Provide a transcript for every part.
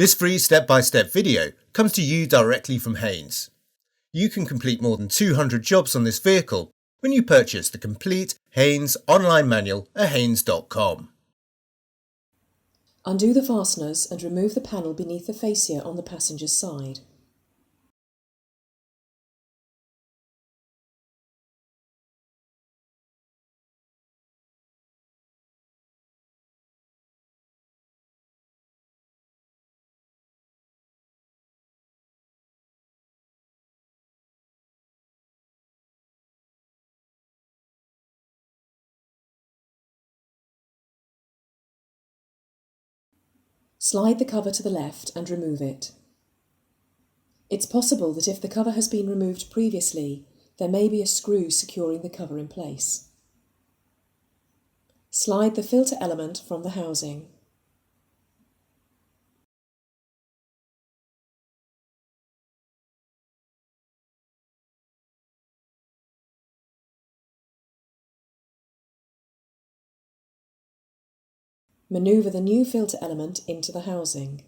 This free step-by-step video comes to you directly from Haynes. You can complete more than 200 jobs on this vehicle when you purchase the complete Haynes online manual at haynes.com. Undo the fasteners and remove the panel beneath the fascia on the passenger's side. Slide the cover to the left and remove it. It's possible that if the cover has been removed previously, there may be a screw securing the cover in place. Slide the filter element from the housing. Maneuver the new filter element into the housing.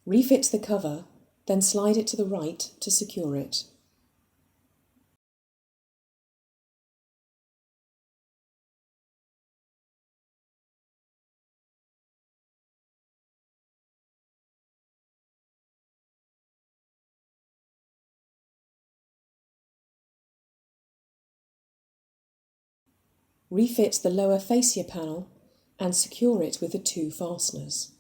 Refit the cover, then slide it to the right to secure it. Refit the lower fascia panel and secure it with the two fasteners.